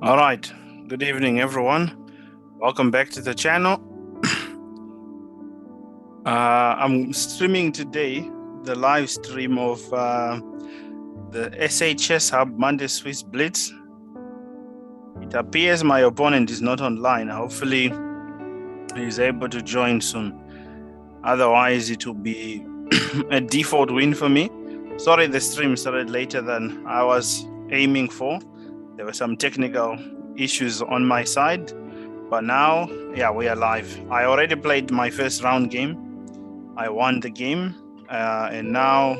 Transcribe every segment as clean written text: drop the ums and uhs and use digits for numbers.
All right. Good evening, everyone. Welcome back to the channel. I'm streaming today the live stream of the SA ChessHub Monday Swiss Blitz. It appears my opponent is not online. Hopefully, he's able to join soon. Otherwise, it will be a default win for me. Sorry, the stream started later than I was aiming for. There were some technical issues on my side. But now, yeah, we are live. I already played my first round game. I won the game. And now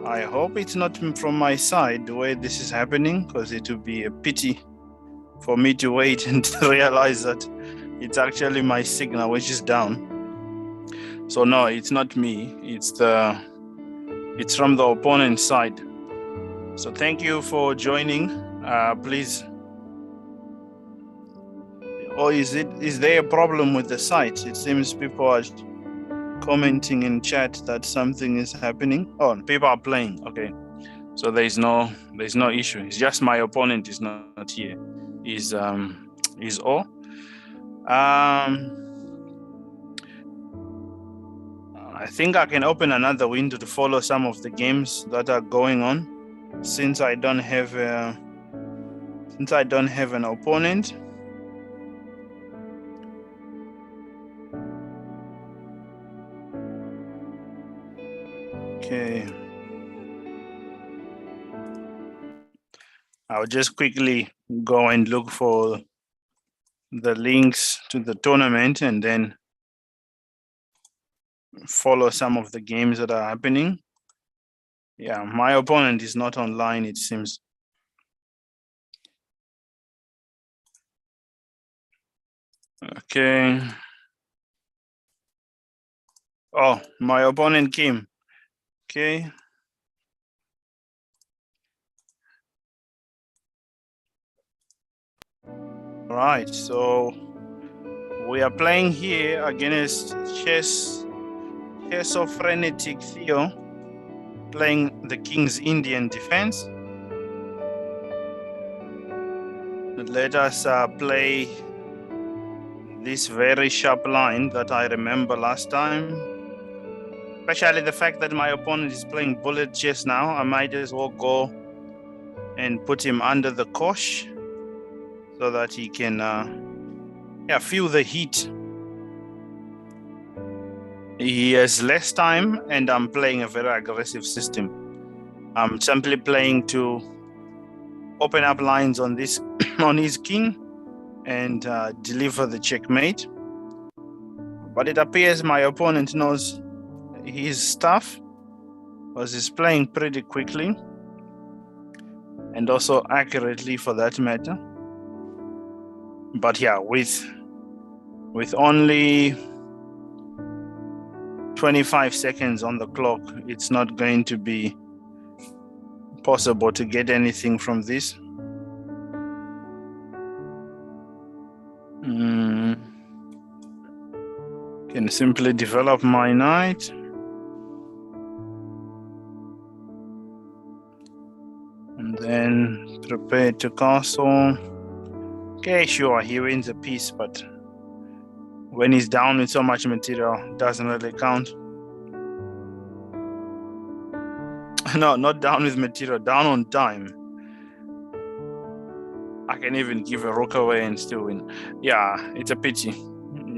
I hope it's not from my side the way this is happening, because it would be a pity for me to wait and realize that it's actually my signal which is down. So no, it's not me. It's from the opponent's side. So thank you for joining. Please. Or is there a problem with the site? It seems people are commenting in chat that something is happening. Oh, people are playing. Okay, so there's no issue. It's just my opponent is not here. Is all. I think I can open another window to follow some of the games that are going on, since I don't have an opponent. Okay. I'll just quickly go and look for the links to the tournament and then follow some of the games that are happening. Yeah, my opponent is not online, it seems. Okay. Oh, my opponent came. Okay. Right, so we are playing here against Chessophoretic Theo, playing the King's Indian defense. Let us play this very sharp line that I remember last time. Especially the fact that my opponent is playing bullet chess now, I might as well go and put him under the cosh so that he can feel the heat. He has less time, and I'm playing a very aggressive system. I'm simply playing to open up lines on this on his king and deliver the checkmate. But it appears my opponent knows his stuff, because he's playing pretty quickly and also accurately for that matter. But yeah, with only 25 seconds on the clock, it's not going to be possible to get anything from this. Can simply develop my knight. And then prepare to castle. Okay, sure, he wins a piece, but when he's down with so much material, it doesn't really count. No, not down with material, down on time. I can even give a rook away and still win. Yeah, it's a pity.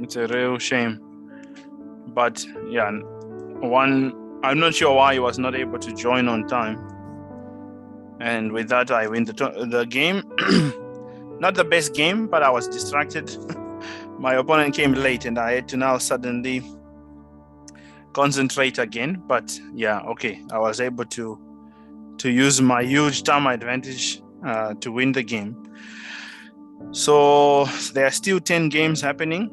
It's a real shame. But yeah, I'm not sure why he was not able to join on time. And with that, I win the game. Not the best game, but I was distracted. My opponent came late and I had to now suddenly concentrate again. But yeah, okay, I was able to use my huge time advantage to win the game. So there are still 10 games happening.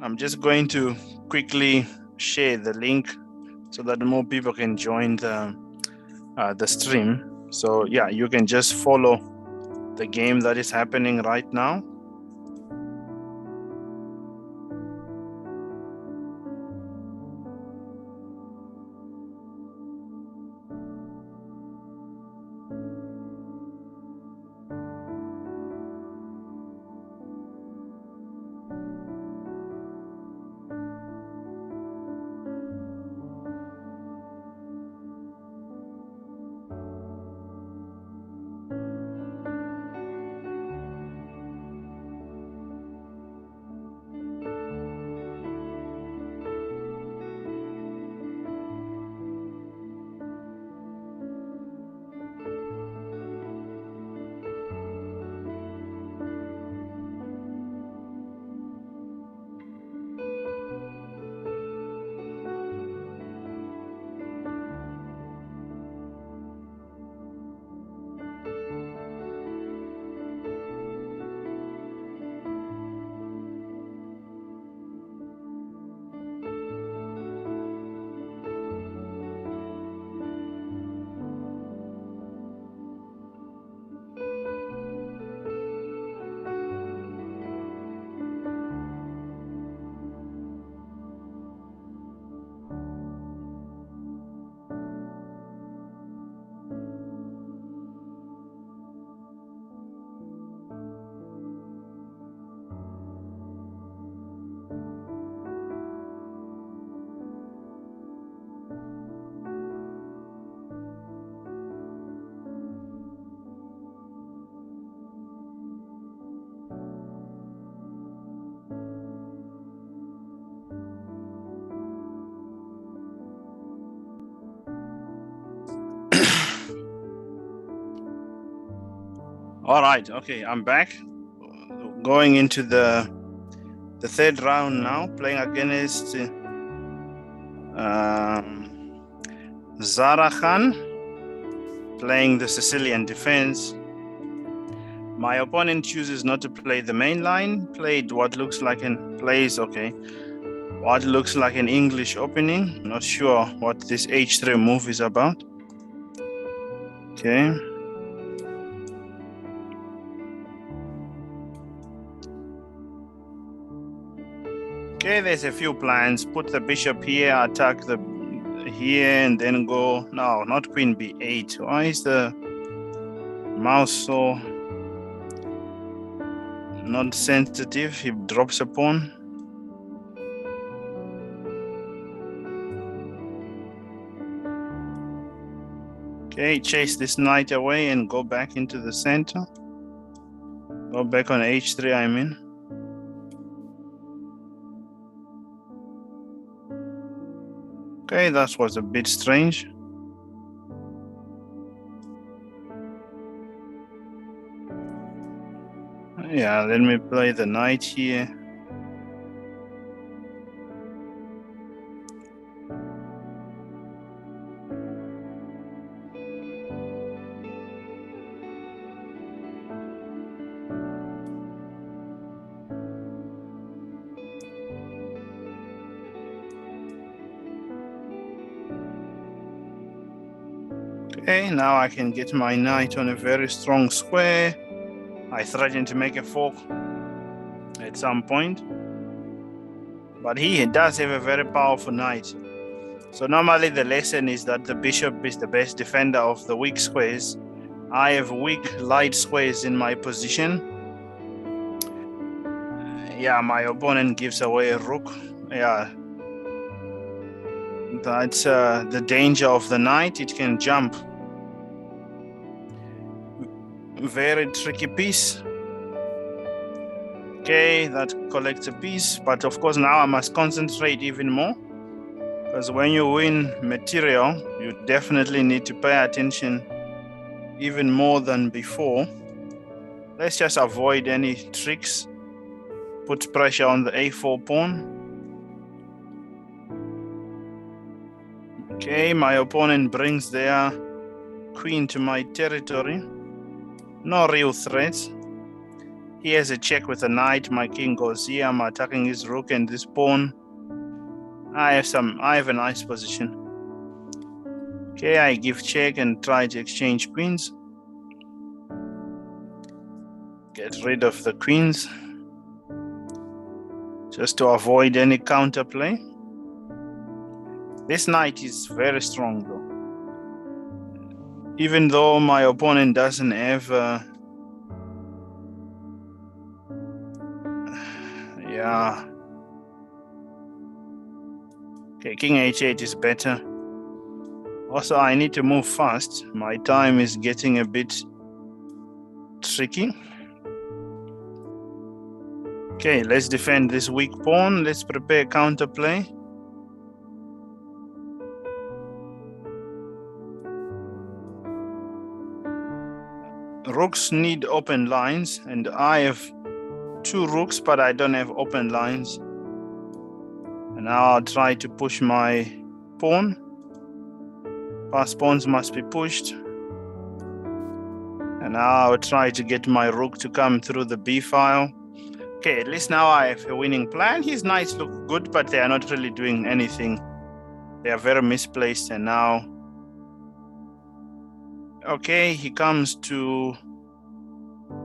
I'm just going to quickly share the link so that more people can join the stream. So yeah, you can just follow the game that is happening right now. All right, okay, I'm back. Going into the third round now, playing against Zara Khan, playing the Sicilian defense. My opponent chooses not to play the main line, played what looks like what looks like an English opening. Not sure what this H3 move is about. Okay. Okay, there's a few plans. Put the bishop here, attack here, and then go. No, not queen b8. Why is the mouse so not sensitive? He drops a pawn. Okay, chase this knight away and go back into the center. Go back on h3, I mean. Okay, that was a bit strange. Yeah, let me play the knight here. Okay, now I can get my knight on a very strong square. I threatened to make a fork at some point, but he does have a very powerful knight. So normally the lesson is that the bishop is the best defender of the weak squares. I have weak light squares in my position. Yeah, my opponent gives away a rook. Yeah, that's the danger of the knight. It can jump. Very tricky piece. Okay, that collects a piece, but of course now I must concentrate even more, because when you win material, you definitely need to pay attention even more than before. Let's just avoid any tricks. Put pressure on the a4 pawn. Okay, my opponent brings their queen to my territory. No real threats. He has a check with a knight. My king goes here. I'm attacking his rook and this pawn. I have a nice position. Okay, I give check and try to exchange queens. Get rid of the queens, just to avoid any counterplay. This knight is very strong though. Even though my opponent doesn't have yeah. Okay, king h8 is better. Also, I need to move fast. My time is getting a bit tricky. Okay, let's defend this weak pawn. Let's prepare counterplay. Rooks need open lines, and I have 2 rooks, but I don't have open lines. And now I'll try to push my pawn. Past pawns must be pushed. And now I'll try to get my rook to come through the b file. Okay, at least now I have a winning plan. His knights look good, but they are not really doing anything. They are very misplaced, and now... Okay, he comes to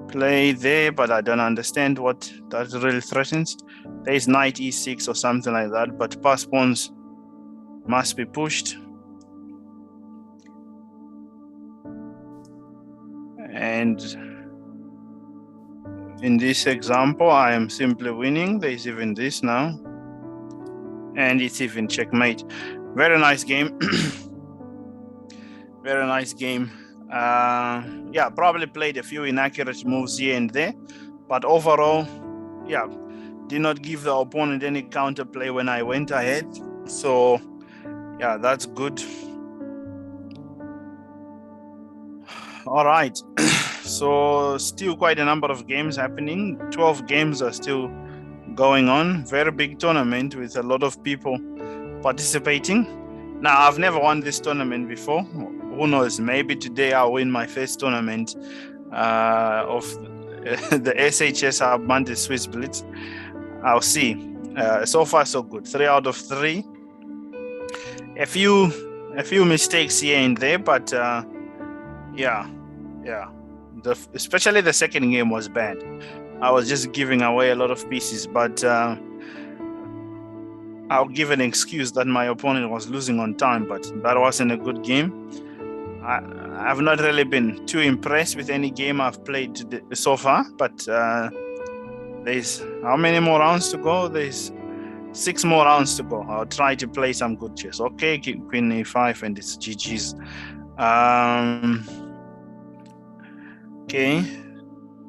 play there, but I don't understand what that really threatens. There is knight e6 or something like that, but past pawns must be pushed. And in this example, I am simply winning. There is even this now. And it's even checkmate. Very nice game. Very nice game. Yeah, probably played a few inaccurate moves here and there, but overall, yeah, did not give the opponent any counterplay when I went ahead. So yeah, that's good. All right. so still quite a number of games happening. 12 games are still going on. Very big tournament with a lot of people participating. Now, I've never won this tournament before. Who knows? Maybe today I'll win my first tournament of the ChessHub Monday Swiss Blitz. I'll see. So far, so good. 3 out of 3. A few mistakes here and there, but yeah. Especially the second game was bad. I was just giving away a lot of pieces, but I'll give an excuse that my opponent was losing on time, but that wasn't a good game. I've not really been too impressed with any game I've played so far, but there's how many more rounds to go? There's 6 more rounds to go. I'll try to play some good chess. Okay, Queen A5 and it's GG's. Okay,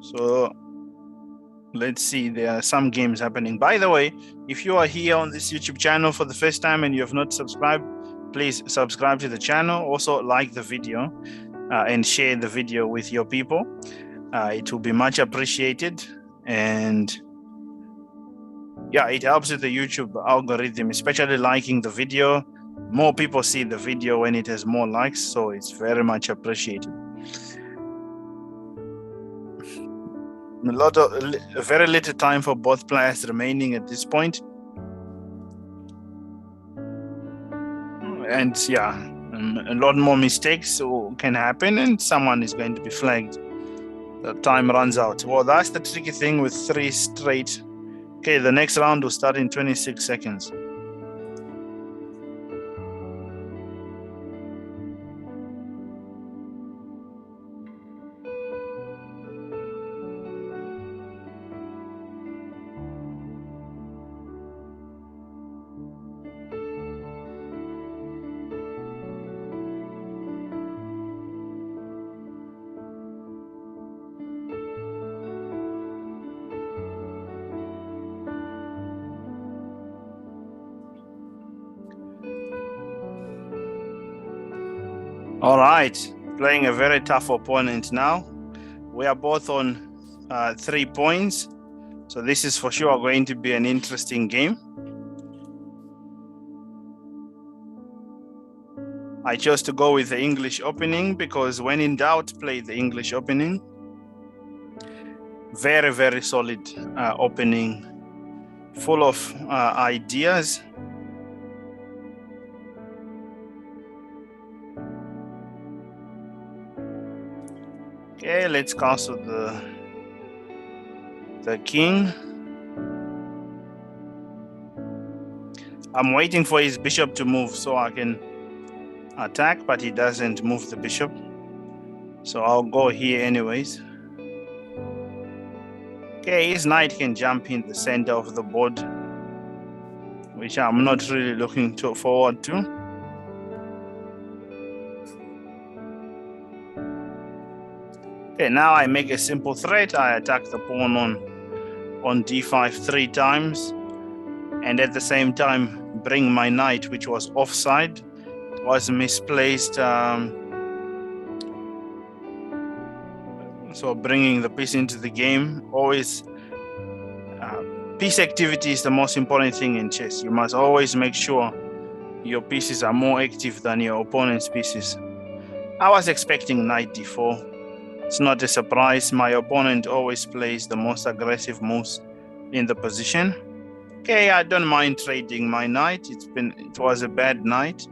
so let's see. There are some games happening. By the way, if you are here on this YouTube channel for the first time and you have not subscribed, please subscribe to the channel. Also like the video and share the video with your people. It will be much appreciated. And yeah, it helps with the YouTube algorithm, especially liking the video. More people see the video when it has more likes, so it's very much appreciated. Very little time for both players remaining at this point. And yeah, a lot more mistakes can happen and someone is going to be flagged. The time runs out. Well, that's the tricky thing with 3 straight. Okay, the next round will start in 26 seconds. All right, playing a very tough opponent now. We are both on 3 points. So this is for sure going to be an interesting game. I chose to go with the English opening because when in doubt, play the English opening. Very, very solid opening, full of ideas. Okay, let's castle the king. I'm waiting for his bishop to move so I can attack, but he doesn't move the bishop. So I'll go here anyways. Okay, his knight can jump in the center of the board, which I'm not really looking forward to. Okay, now I make a simple threat. I attack the pawn on d5 3 times, and at the same time bring my knight, which was offside, was misplaced. So bringing the piece into the game. Always, piece activity is the most important thing in chess. You must always make sure your pieces are more active than your opponent's pieces. I was expecting knight d4. It's not a surprise. My opponent always plays the most aggressive moves in the position. Okay, I don't mind trading my knight. It was a bad night.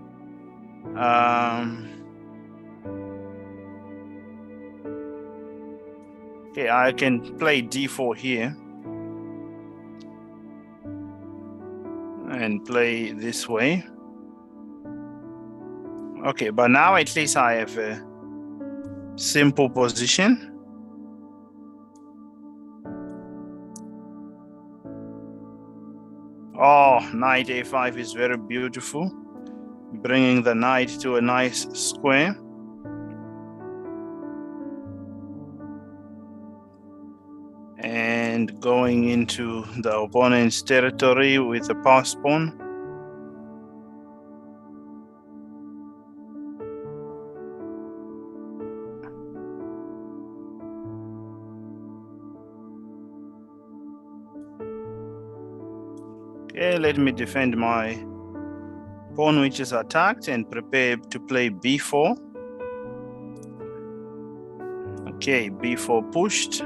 Okay, I can play d4 here and play this way. Okay, but now at least I have a simple position. Oh, knight a5 is very beautiful, bringing the knight to a nice square. And going into the opponent's territory with a pass pawn. Okay, let me defend my pawn which is attacked and prepare to play b4. Okay, b4 pushed.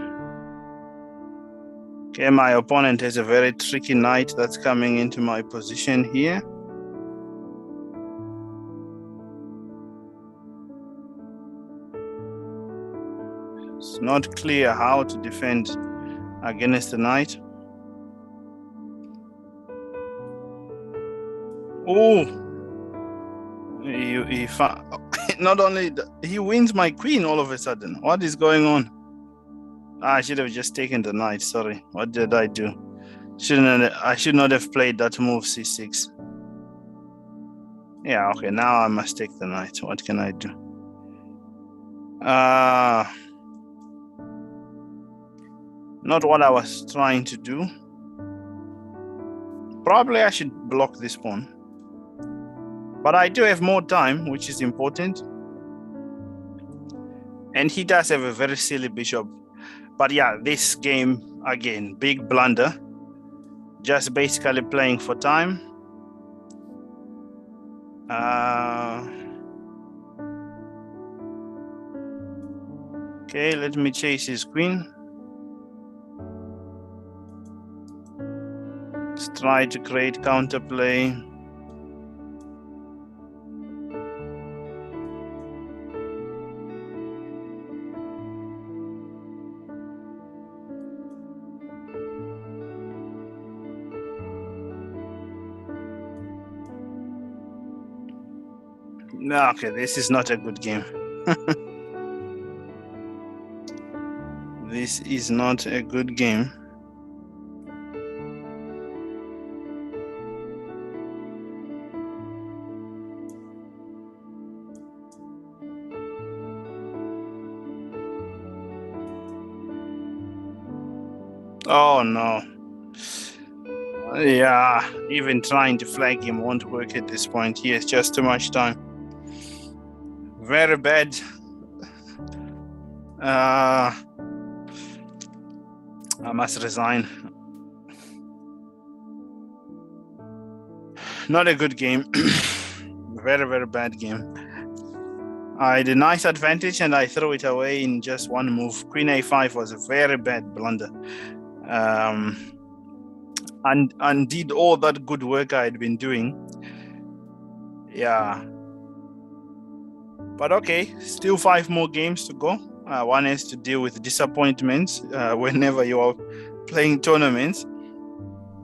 Okay, my opponent has a very tricky knight that's coming into my position here. It's not clear how to defend against the knight. Oh, not only he wins my queen all of a sudden. What is going on? I should have just taken the knight. Sorry, what did I do? I should not have played that move c6. Yeah, okay, now I must take the knight. What can I do? Not what I was trying to do. Probably I should block this pawn. But I do have more time, which is important. And he does have a very silly bishop. But yeah, this game, again, big blunder. Just basically playing for time. Okay, let me chase his queen. Let's try to create counterplay. No, okay, this is not a good game. This is not a good game. Oh no. Yeah, even trying to flag him won't work at this point. He has just too much time. Very bad. I must resign. Not a good game. Very, very bad game. I had a nice advantage and I threw it away in just one move. Queen a5 was a very bad blunder. And did all that good work I had been doing. Yeah. But okay, still 5 more games to go. One has to deal with disappointments whenever you are playing tournaments.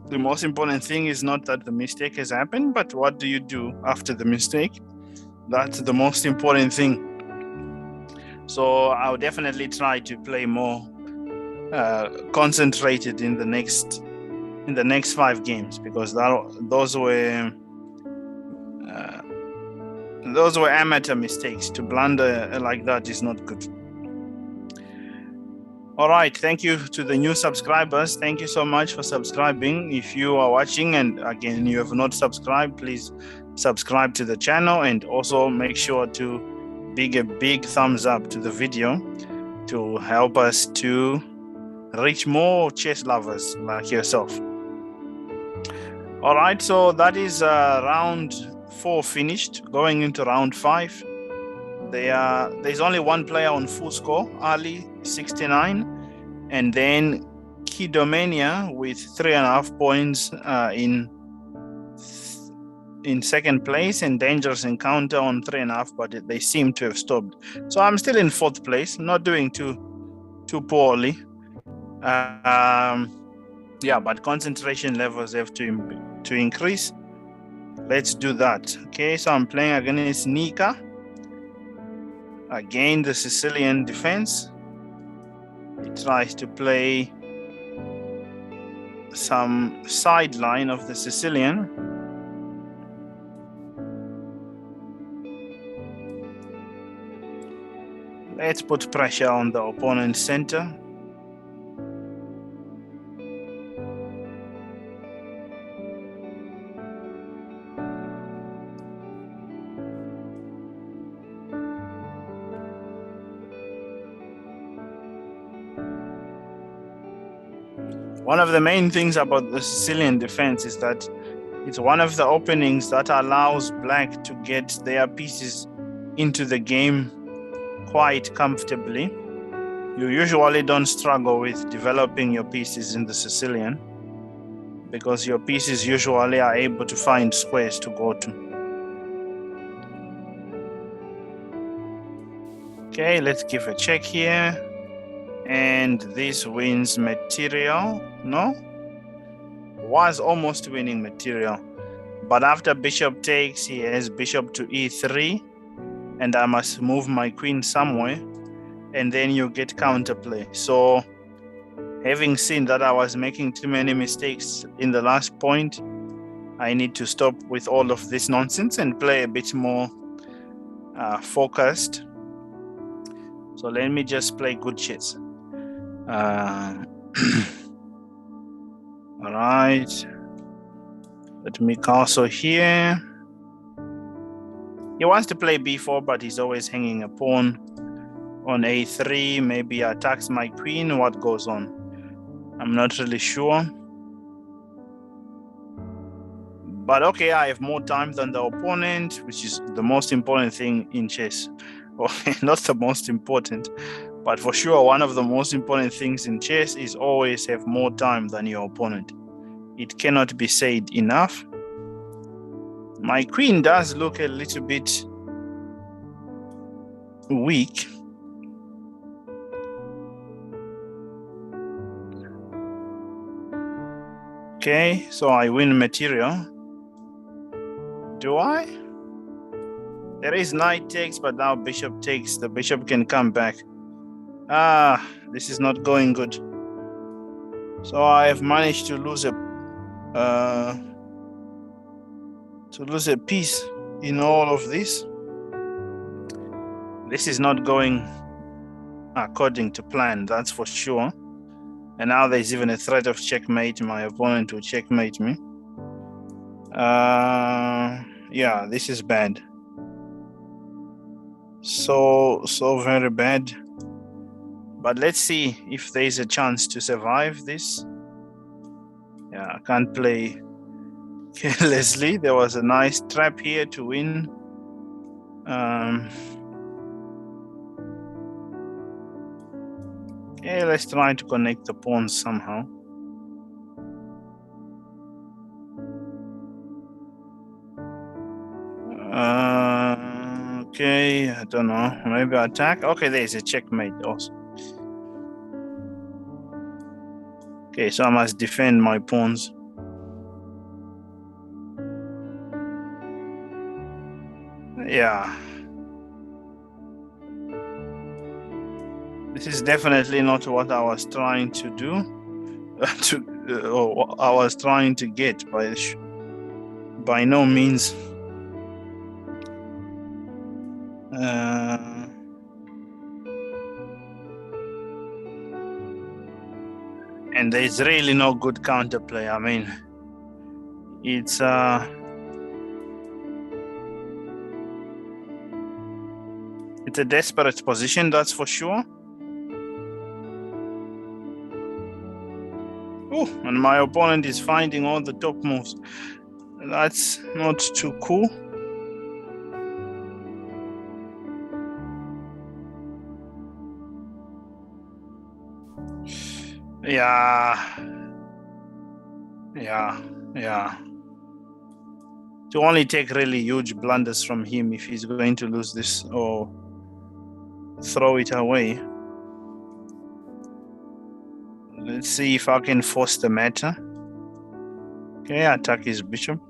The most important thing is not that the mistake has happened, but what do you do after the mistake? That's the most important thing. So I'll definitely try to play more concentrated in the next 5 games, because those were amateur mistakes. To blunder like that is not good. All right, thank you to the new subscribers. Thank you so much for subscribing. If you are watching and again you have not subscribed, please subscribe to the channel, and also make sure to give a big thumbs up to the video to help us to reach more chess lovers like yourself. All right, so that is round 4 finished. Going into round 5. There's only one player on full score, Ali 69, and then Kidomania with 3.5 points in second place, and Dangerous Encounter on 3.5, but they seem to have stopped. So I'm still in 4th place, not doing too poorly. Yeah, but concentration levels have to increase. Let's do that. Okay, so I'm playing against Nika. Again, the Sicilian defense. He tries to play some sideline of the Sicilian. Let's put pressure on the opponent's center. One of the main things about the Sicilian defense is that It's one of the openings that allows black to get their pieces into the game quite comfortably. You usually don't struggle with developing your pieces in the Sicilian because your pieces usually are able to find squares to go to. Okay, let's give a check here. And this wins material. No? Was almost winning material. But after bishop takes, he has bishop to e3. And I must move my queen somewhere. And then you get counterplay. So having seen that I was making too many mistakes in the last point, I need to stop with all of this nonsense and play a bit more focused. So let me just play good chess. All right. Let me castle here. He wants to play b4, but he's always hanging a pawn on a3. Maybe attacks my queen. What goes on? I'm not really sure. But okay, I have more time than the opponent, which is the most important thing in chess. Okay, not the most important, but for sure one of the most important things in chess is always have more time than your opponent. It cannot be said enough. My queen does look a little bit weak. Okay, so I win material. Do I? There is knight takes, but now bishop takes. The bishop can come back. This is not going good. So I have managed to lose a piece in all of this. This is not going according to plan, that's for sure. And now there's even a threat of checkmate. My opponent will checkmate me. Yeah, this is bad. So very bad. But let's see if there's a chance to survive this. Yeah, I can't play carelessly. There was a nice trap here to win. Okay, let's try to connect the pawns somehow. Okay, I don't know. Maybe attack. Okay, there's a checkmate also. Okay, so I must defend my pawns. Yeah. This is definitely not what I was trying to do. Or I was trying to get by no means. And there's really no good counterplay. I mean, it's a desperate position, that's for sure. Oh, and my opponent is finding all the top moves. That's not too cool. Yeah. To only take really huge blunders from him if he's going to lose this or throw it away. Let's see if I can force the matter. Okay, attack his bishop.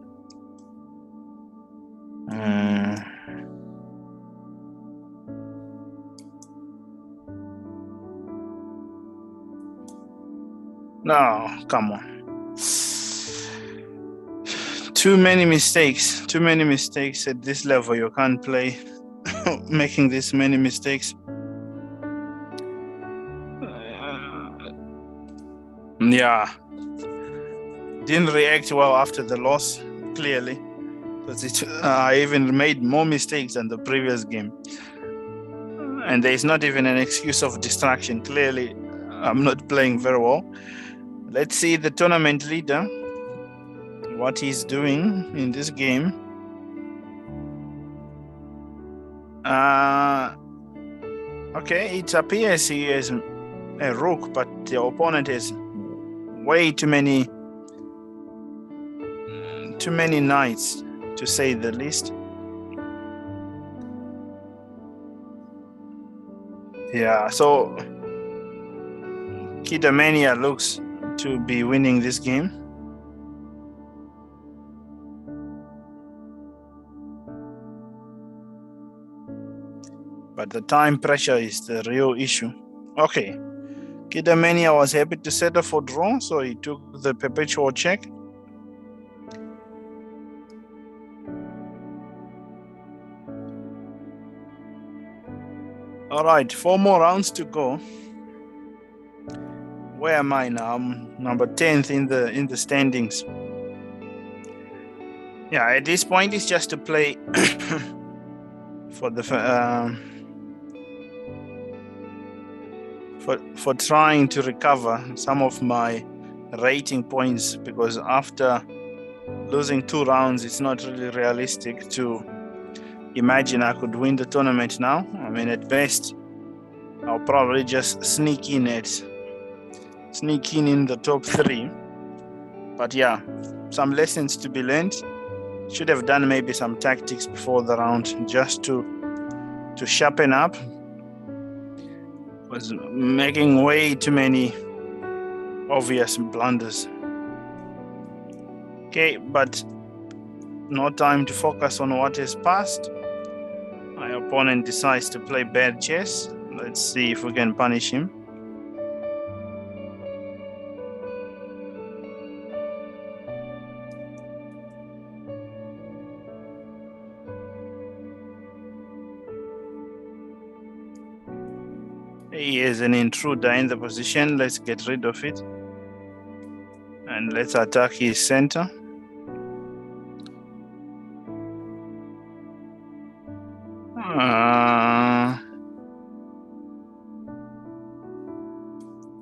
No, come on. Too many mistakes at this level. You can't play making this many mistakes. Yeah, didn't react well after the loss, clearly, because I even made more mistakes than the previous game, and there is not even an excuse of distraction. Clearly, I'm not playing very well. Let's see the tournament leader. what he's doing in this game. Okay, it appears he is a rook, but the opponent has way too many knights, to say the least. Yeah, so Kidamania looks to be winning this game. But the time pressure is the real issue. Okay, Kidamania was happy to settle for draw, so he took the perpetual check. All right, 4 more rounds to go. Where am I now? I'm number 10th in the standings. Yeah, at this point it's just to play for the for trying to recover some of my rating points, because after losing 2 rounds, it's not really realistic to imagine I could win the tournament now. I mean, at best, I'll probably just sneak in in the top 3. But yeah, some lessons to be learned. Should have done maybe some tactics before the round just to sharpen up. Was making way too many obvious blunders. Okay, but no time to focus on what is past. My opponent decides to play bad chess. Let's see if we can punish him. He is an intruder in the position. Let's get rid of it. And let's attack his center.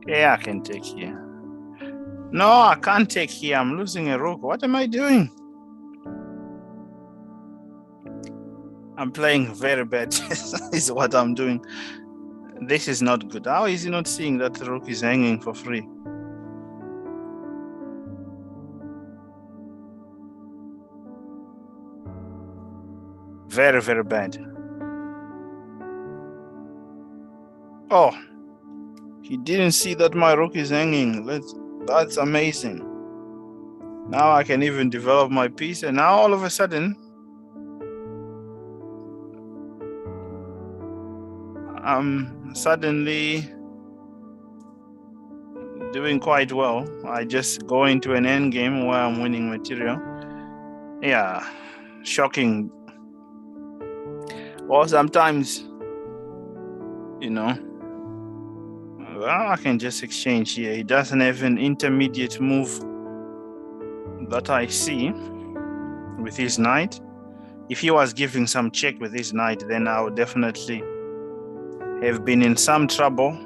Yeah, I can take here. No, I can't take here. I'm losing a rook. What am I doing? I'm playing very bad chess is what I'm doing. This is not good. How is he not seeing that the rook is hanging for free? Very, very bad. Oh, he didn't see that my rook is hanging. That's amazing. Now I can even develop my piece, and now all of a sudden I'm suddenly doing quite well. I just go into an endgame where I'm winning material. Yeah, shocking. Or sometimes, you know, well, I can just exchange here. He doesn't have an intermediate move that I see with his knight. If he was giving some check with his knight, then I would definitely have been in some trouble.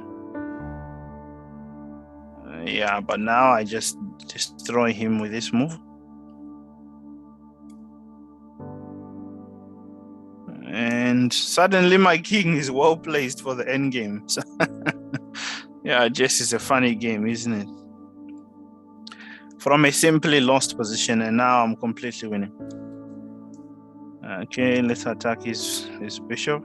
Yeah, but now I just destroy him with this move. And suddenly my king is well placed for the endgame. So yeah, chess is a funny game, isn't it? From a simply lost position, and now I'm completely winning. Okay, let's attack his bishop.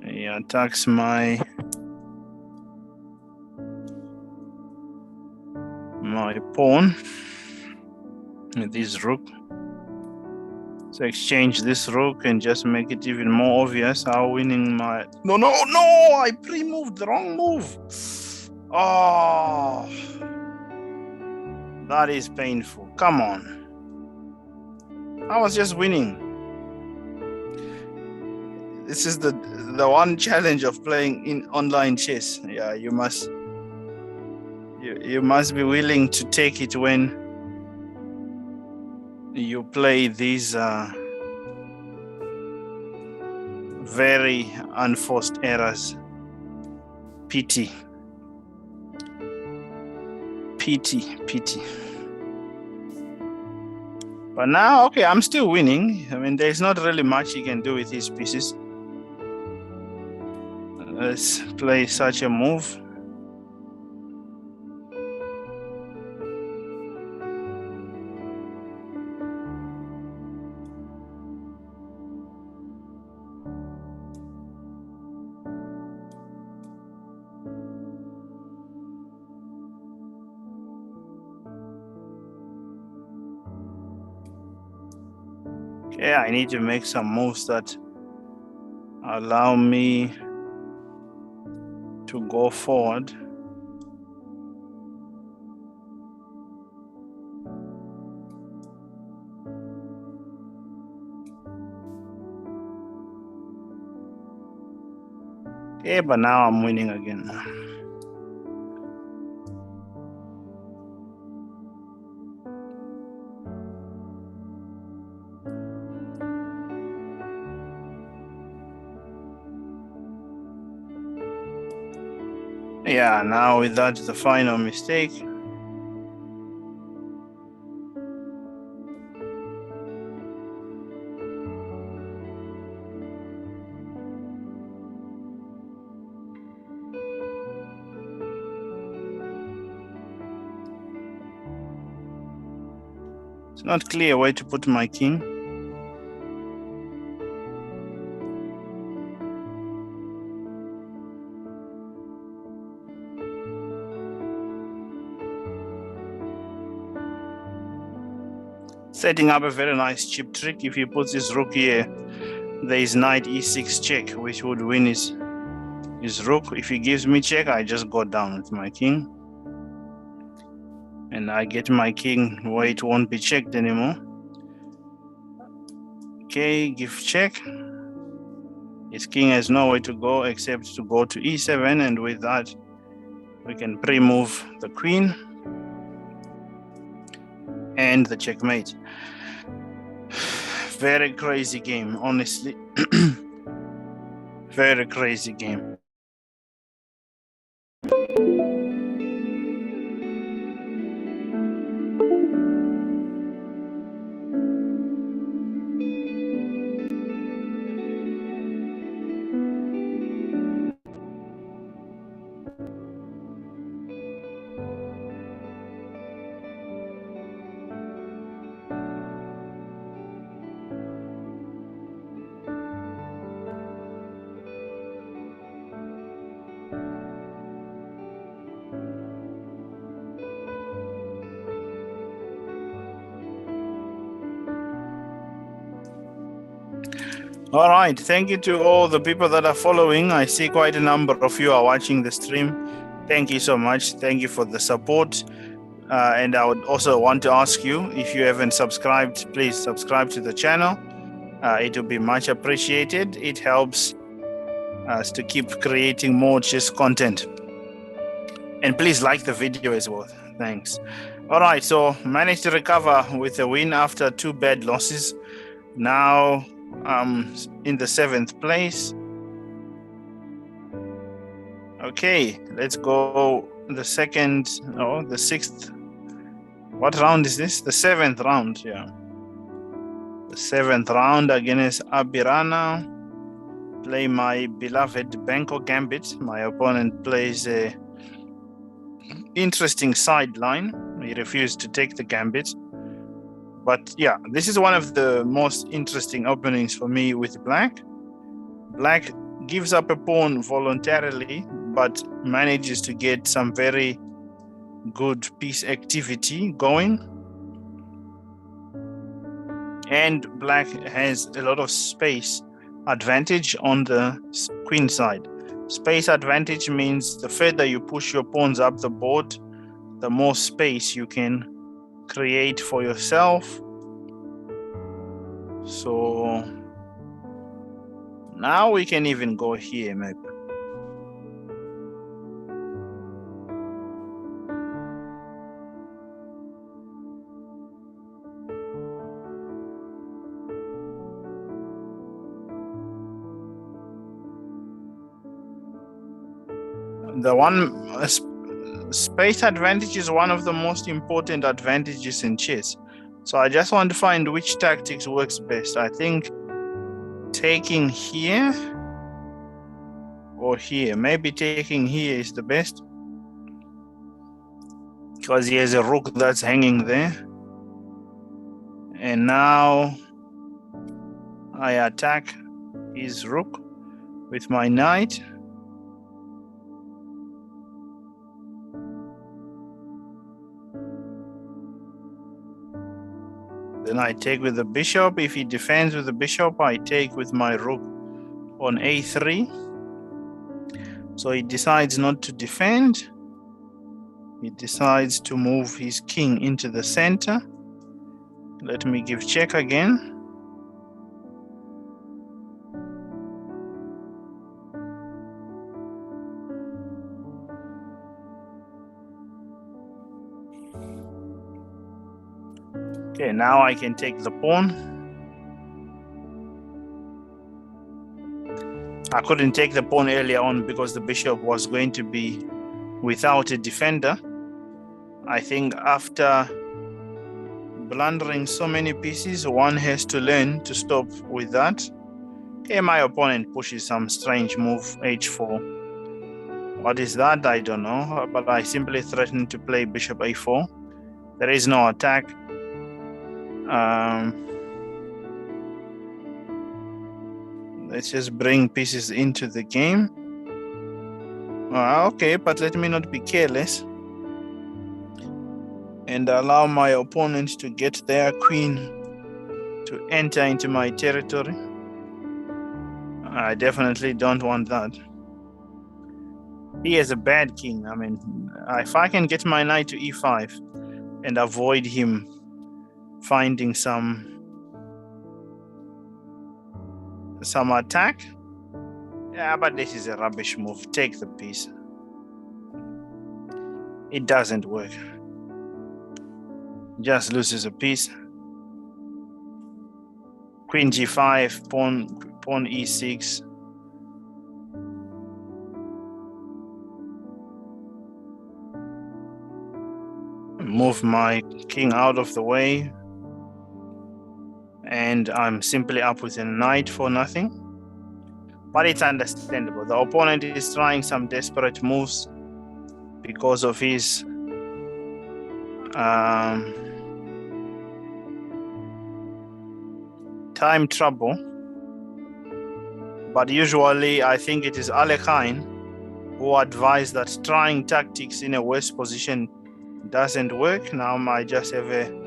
He attacks my pawn with this rook. So exchange this rook and just make it even more obvious how winning my... No, I pre-moved the wrong move. Oh, that is painful. Come on. I was just winning. This is the one challenge of playing in online chess. Yeah, you must be willing to take it when you play these very unforced errors. Pity. But now, okay, I'm still winning. I mean, there's not really much he can do with his pieces. Let's play such a move. Okay, I need to make some moves that allow me to go forward. Okay, but now I'm winning again. Yeah, now with that, the final mistake. It's not clear where to put my king. Setting up a very nice chip trick. If he puts his rook here, there is knight e6 check, which would win his rook. If he gives me check, I just go down with my king. And I get my king where it won't be checked anymore. Okay, give check. His king has nowhere to go except to go to e7, and with that, we can pre-move the queen and the checkmate. Very crazy game, honestly. Very crazy game. All right, thank you to all the people that are following. I see quite a number of you are watching the stream. Thank you so much. Thank you for the support. And I would also want to ask you, if you haven't subscribed, please subscribe to the channel. It will be much appreciated. It helps us to keep creating more chess content. And please like the video as well. Thanks. All right, so managed to recover with a win after 2 bad losses. Now in the 7th place. Okay, let's go the 6th. What round is this? The 7th round, yeah. The 7th round against Abirana. Play my beloved Benko Gambit. My opponent plays a interesting sideline. He refused to take the Gambit. But yeah, this is one of the most interesting openings for me with Black. Black gives up a pawn voluntarily, but manages to get some very good piece activity going. And Black has a lot of space advantage on the queen side. Space advantage means the further you push your pawns up the board, the more space you can create for yourself. So now we can even go here, maybe. The one space advantage is one of the most important advantages in chess. So I just want to find which tactics works best. I think taking here or here. Maybe taking here is the best, because he has a rook that's hanging there. And now I attack his rook with my knight. Then I take with the bishop. If he defends with the bishop, I take with my rook on a3. So he decides not to defend. He decides to move his king into the center. Let me give check again. Okay, now I can take the pawn. I couldn't take the pawn earlier on because the bishop was going to be without a defender. I think after blundering so many pieces, one has to learn to stop with that. Okay, my opponent pushes some strange move, h4. What is that? I don't know, but I simply threatened to play bishop a4. There is no attack. Let's just bring pieces into the game. Okay, but let me not be careless and allow my opponent to get their queen to enter into my territory. I definitely don't want that. He has a bad king. I mean, if I can get my knight to e5 and avoid him finding some attack. Yeah, but this is a rubbish move. Take the piece. It doesn't work. Just loses a piece. Queen g5, pawn e6. Move my king out of the way. And I'm simply up with a knight for nothing. But it's understandable. The opponent is trying some desperate moves because of his time trouble. But usually I think it is Alekhine who advised that trying tactics in a worse position doesn't work. Now I just have a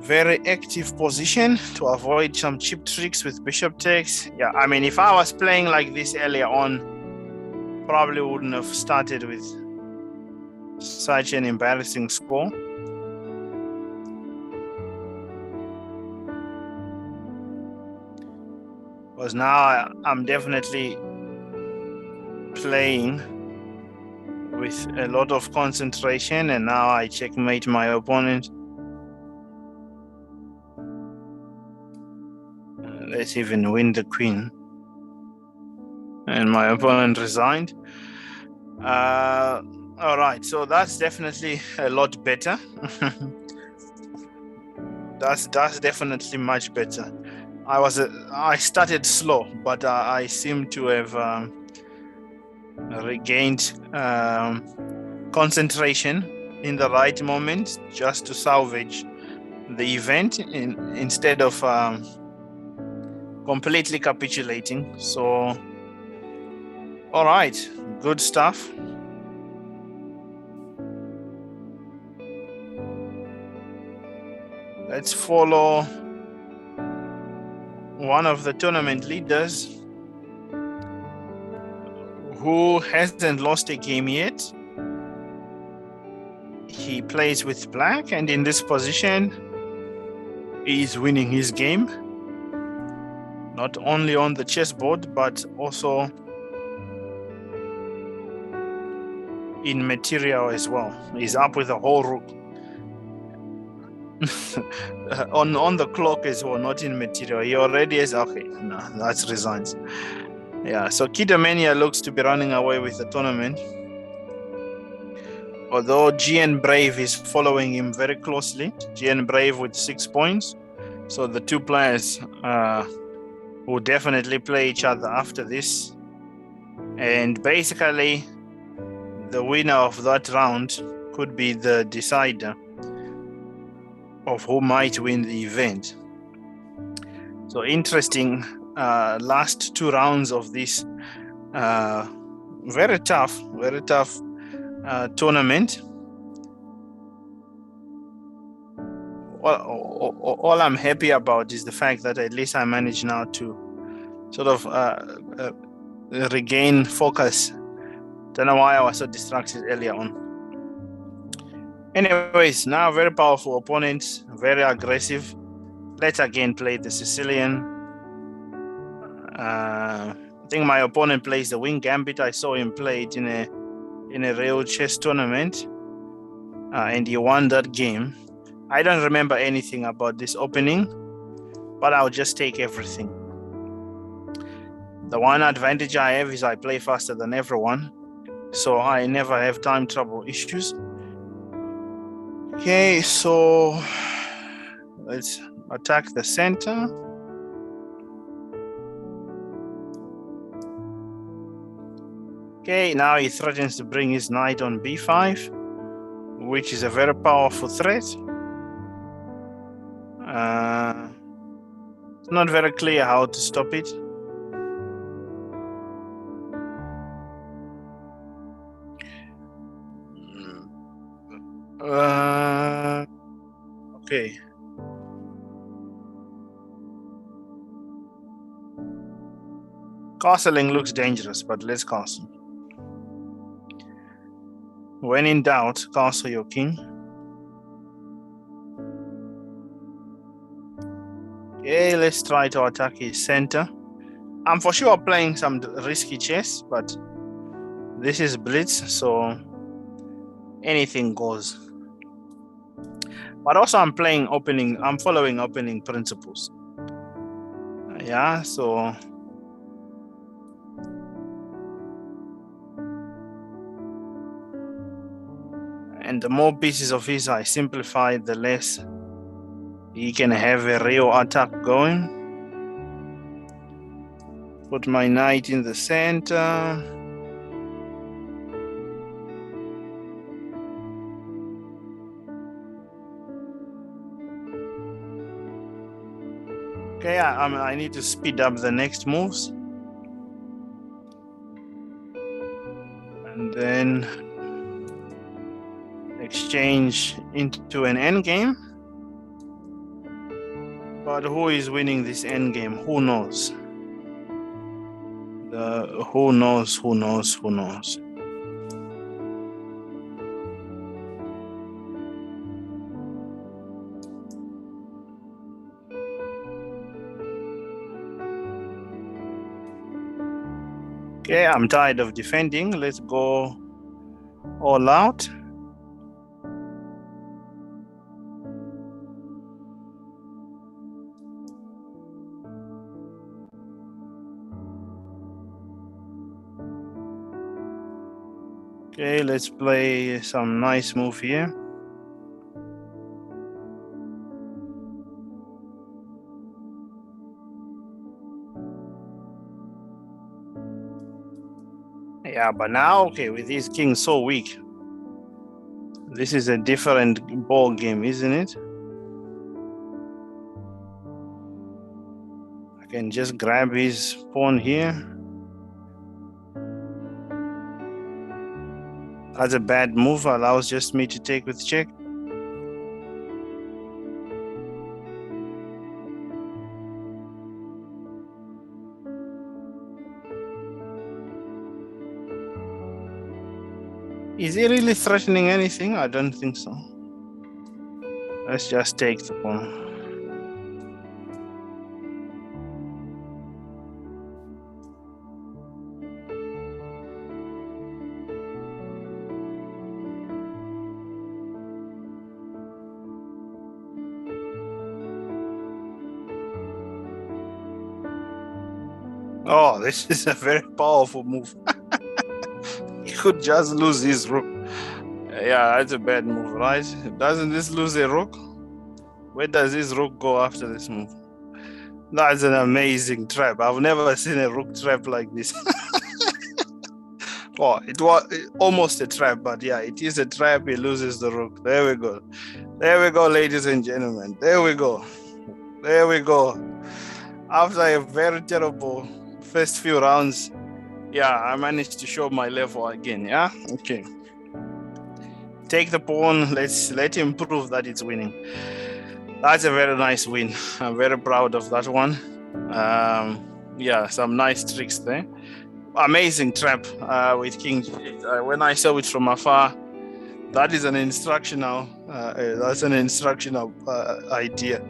very active position to avoid some cheap tricks with bishop takes. Yeah, I mean, if I was playing like this earlier on, probably wouldn't have started with such an embarrassing score. Because now I'm definitely playing with a lot of concentration, and now I checkmate my opponent. Let's even win the queen. And my opponent resigned. All right, so that's definitely a lot better. That's definitely much better. I started slow, but I seem to have regained concentration in the right moment just to salvage the event instead of completely capitulating. So, all right, good stuff. Let's follow one of the tournament leaders who hasn't lost a game yet. He plays with black, and in this position, he's winning his game. Not only on the chessboard, but also in material as well. He's up with a whole rook. on the clock as well, not in material. He already has, okay, no, that's resigns. Yeah, so Kidomania looks to be running away with the tournament. Although GN Brave is following him very closely. GN Brave with 6 points. So the two players will definitely play each other after this. And basically, the winner of that round could be the decider of who might win the event. So interesting last 2 rounds of this very tough tournament. All I'm happy about is the fact that at least I managed now to sort of regain focus. Don't know why I was so distracted earlier on. Anyways, now very powerful opponents, very aggressive. Let's again play the Sicilian. I think my opponent plays the Wing Gambit. I saw him play it in a real chess tournament, and he won that game. I don't remember anything about this opening, but I'll just take everything. The one advantage I have is I play faster than everyone, so I never have time trouble issues. Okay, so let's attack the center. Okay, now he threatens to bring his knight on b5, which is a very powerful threat. It's not very clear how to stop it. Okay. Castling looks dangerous, but let's castle. When in doubt, castle your king. Okay, let's try to attack his center. I'm for sure playing some risky chess, but this is Blitz, so anything goes. But also I'm following opening principles. Yeah, so and the more pieces of his I simplify, the less he can have a real attack going. Put my knight in the center. Okay, I need to speed up the next moves. And then exchange into an endgame. But who is winning this endgame? Who knows? Who knows? Okay, I'm tired of defending. Let's go all out. Okay, let's play some nice move here. Yeah, but now, okay, with this king so weak, this is a different ball game, isn't it? I can just grab his pawn here. That's a bad move, allows just me to take with check. Is he really threatening anything? I don't think so. Let's just take the pawn. Oh, this is a very powerful move. He could just lose his rook. Yeah, that's a bad move, right? Doesn't this lose a rook? Where does his rook go after this move? That's an amazing trap. I've never seen a rook trap like this. Oh, it was almost a trap, but yeah, it is a trap. He loses the rook. There we go. There we go, ladies and gentlemen. There we go. There we go. After a very terrible first few rounds, yeah, I managed to show my level again. Yeah, okay. Take the pawn. Let's let him prove that it's winning. That's a very nice win. I'm very proud of that one. Yeah, some nice tricks there. Amazing trap with King G8. When I saw it from afar, that is an instructional. That's an instructional idea.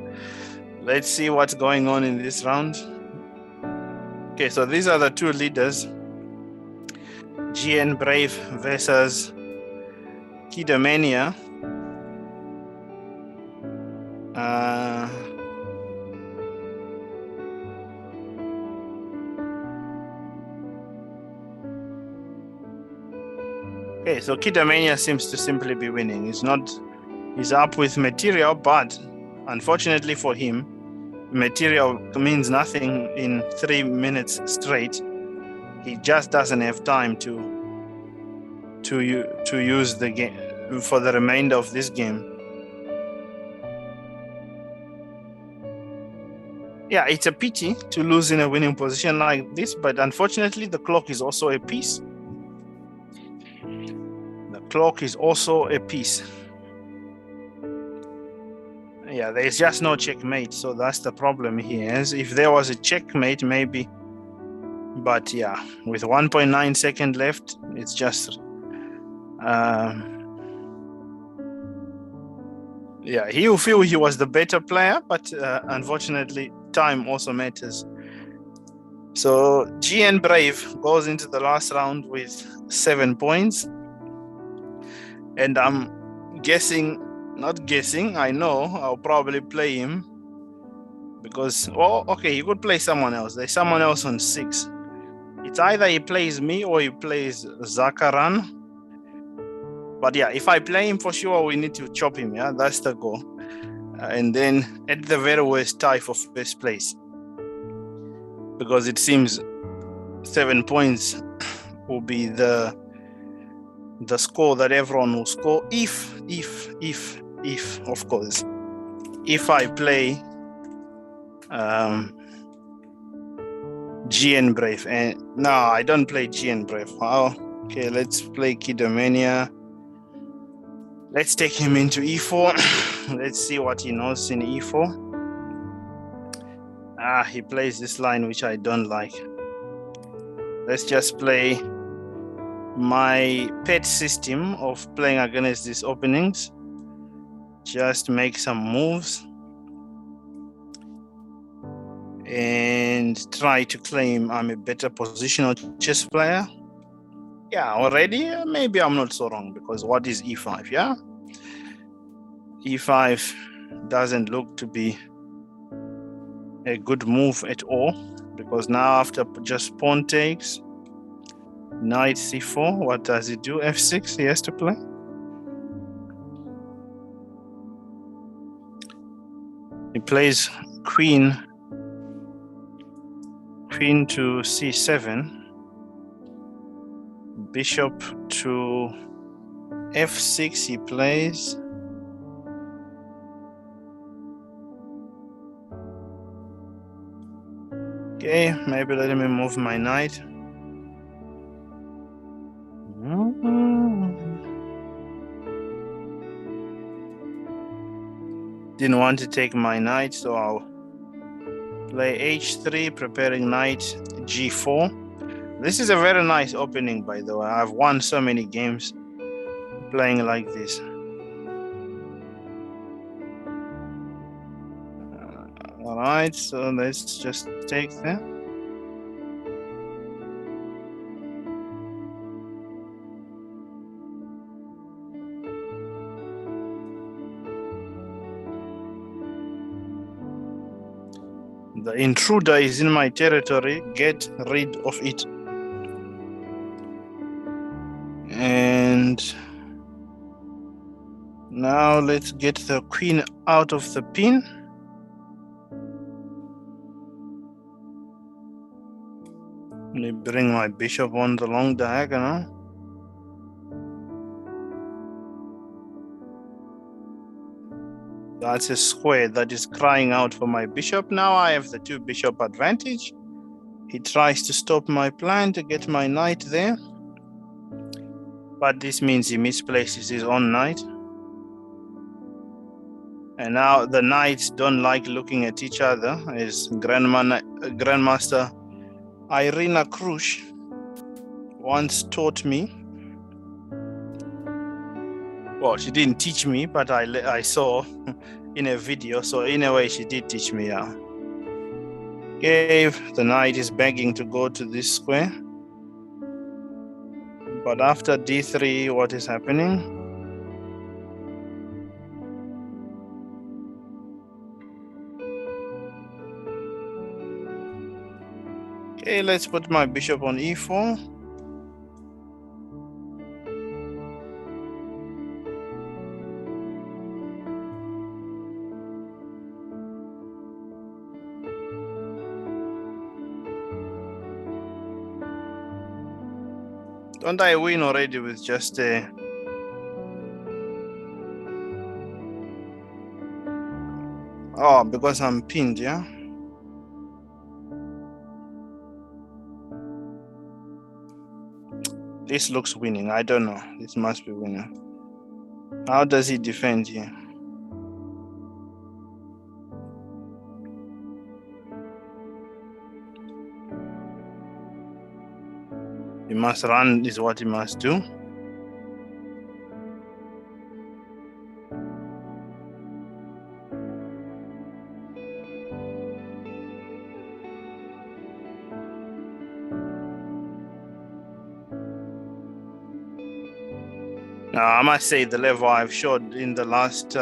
Let's see what's going on in this round. Okay, so these are the two leaders. GN Brave versus Kidamania. Okay, so Kidamania seems to simply be winning. He's up with material, but unfortunately for him, material means nothing in 3 minutes straight. He just doesn't have time to use the game for the remainder of this game. Yeah, it's a pity to lose in a winning position like this, but unfortunately the clock is also a piece. The clock is also a piece. Yeah, there's just no checkmate, so that's the problem here. If there was a checkmate, maybe, but yeah, with 1.9 seconds left, it's just yeah, he will feel he was the better player, but unfortunately, time also matters. So GN Brave goes into the last round with 7 points. And I'm not guessing, I know I'll probably play him because, oh, okay, he could play someone else. There's someone else on 6. It's either he plays me or he plays Zakaran. But yeah, if I play him, for sure, we need to chop him. Yeah, that's the goal. And then at the very worst, tie for first place. Because it seems 7 points will be the score that everyone will score if, of course, if I play GN Brave. And no, I don't play GN Brave. Oh, okay, let's play Kidamania. Let's take him into E4. Let's see what he knows in E4. He plays this line, which I don't like. Let's just play my pet system of playing against these openings. Just make some moves and try to claim I'm a better positional chess player. Yeah, already, maybe I'm not so wrong, because what is E5, yeah? E5 doesn't look to be a good move at all, because now after just pawn takes, knight C4, what does he do? F6, he has to play. He plays queen to C7, bishop to F6 he plays. Okay, maybe let me move my knight. Didn't want to take my knight, so I'll play H3, preparing knight G4. This is a very nice opening, by the way. I've won so many games playing like this. All right, so let's just take that. The intruder is in my territory. Get rid of it. And now let's get the queen out of the pin. Let me bring my bishop on the long diagonal. That's a square that is crying out for my bishop. Now I have the 2 bishop advantage. He tries to stop my plan to get my knight there. But this means he misplaces his own knight. And now the knights don't like looking at each other, as Grandmaster Irina Krush once taught me. Well, she didn't teach me, but I saw in a video. So in a way, she did teach me. Yeah. Okay, the knight is begging to go to this square. But after d3, what is happening? Okay, let's put my bishop on e4. Don't I win already with just a... Oh, because I'm pinned, yeah? This looks winning. I don't know. This must be winning. How does he defend here? He must run, is what he must do. Now, I must say the level I've showed in the last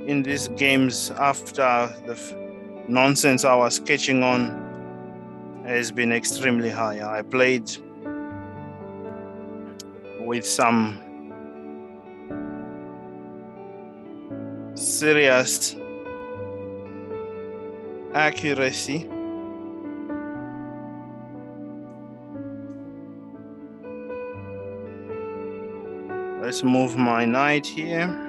in these games after the nonsense I was sketching on has been extremely high. I played with some serious accuracy. Let's move my knight here.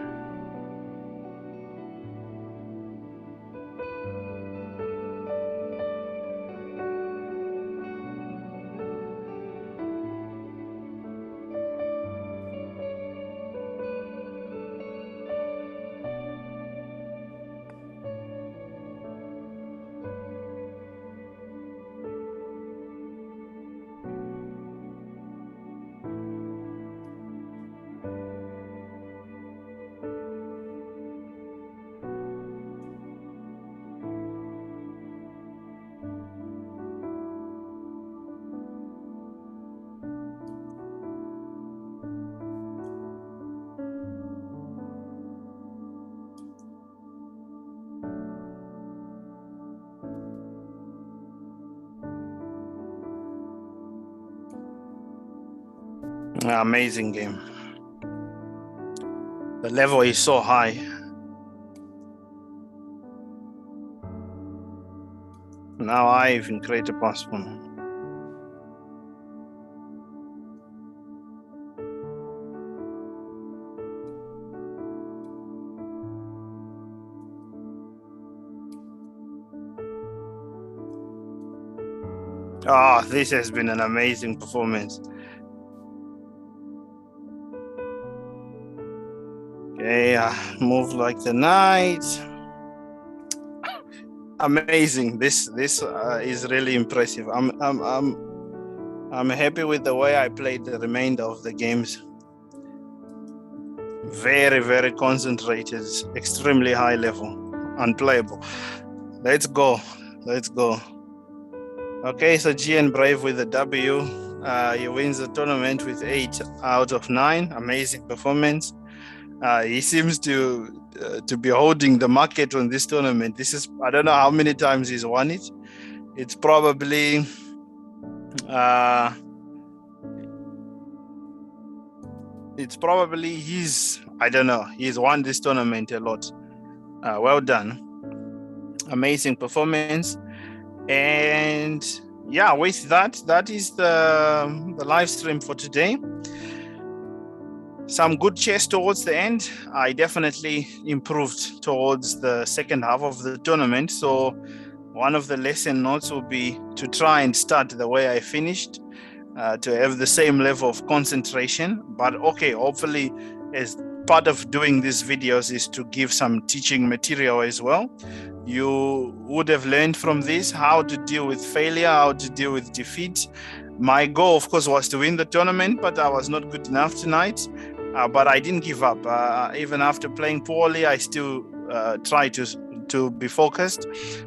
Amazing game. The level is so high. Now I even create a postpone. Oh, this has been an amazing performance. Okay, move like the knight. Amazing. This is really impressive. I'm happy with the way I played the remainder of the games. Very, very concentrated, extremely high level, unplayable. Let's go. Let's go. Okay, so GN Brave with the W. He wins the tournament with 8 out of 9. Amazing performance. He seems to be holding the market on this tournament. This is, I don't know how many times he's won it. It's probably he's, I don't know, he's won this tournament a lot. Well done. Amazing performance. And yeah, with that is the live stream for today. Some good chess towards the end. I definitely improved towards the second half of the tournament. So one of the lesson notes will be to try and start the way I finished, to have the same level of concentration. But okay, hopefully, as part of doing these videos is to give some teaching material as well. You would have learned from this how to deal with failure, how to deal with defeat. My goal, of course, was to win the tournament, but I was not good enough tonight. But I didn't give up. Even after playing poorly, I still try to be focused,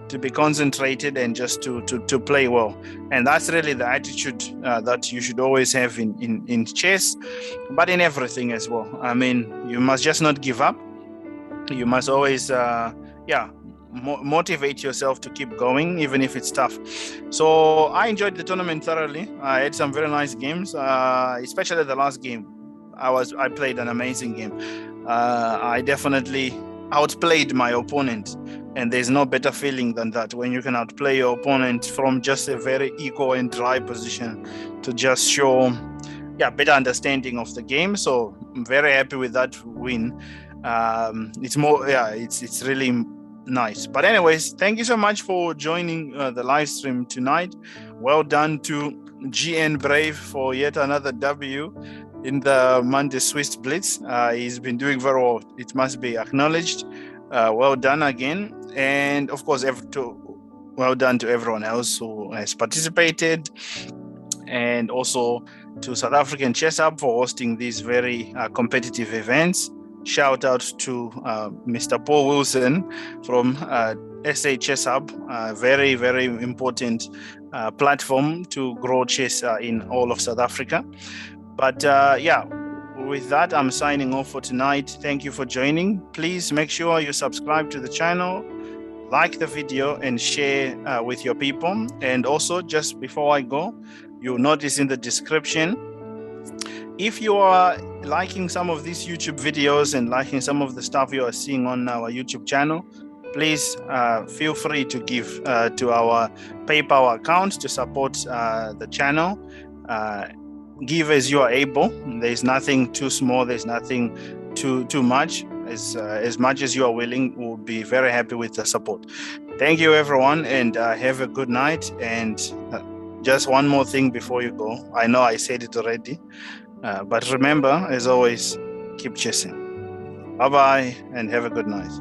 to be concentrated, and just to play well. And that's really the attitude that you should always have in chess, but in everything as well. I mean, you must just not give up. You must always, motivate yourself to keep going, even if it's tough. So I enjoyed the tournament thoroughly. I had some very nice games, especially the last game. I played an amazing game. I definitely outplayed my opponent, and there's no better feeling than that, when you can outplay your opponent from just a very equal and dry position to just show better understanding of the game. So I'm very happy with that win. It's really nice. But anyways, thank you so much for joining the live stream tonight. Well done to GN Brave for yet another W in the Monday Swiss Blitz. He's been doing very well. It must be acknowledged. Well done again. And of course, well done to everyone else who has participated. And also to South African ChessHub for hosting these very competitive events. Shout out to Mr. Paul Wilson from SA ChessHub, very, very important platform to grow chess in all of South Africa. But with that, I'm signing off for tonight. Thank you for joining. Please make sure you subscribe to the channel, like the video, and share with your people. And also, just before I go, you'll notice in the description, if you are liking some of these YouTube videos and liking some of the stuff you are seeing on our YouTube channel, please feel free to give to our PayPal account to support the channel. Give as you are able. There's nothing too small. There's nothing too much. As much as you are willing, we'll be very happy with the support. Thank you, everyone, and have a good night. And just one more thing before you go. I know I said it already, but remember, as always, keep chessing. Bye-bye, and have a good night.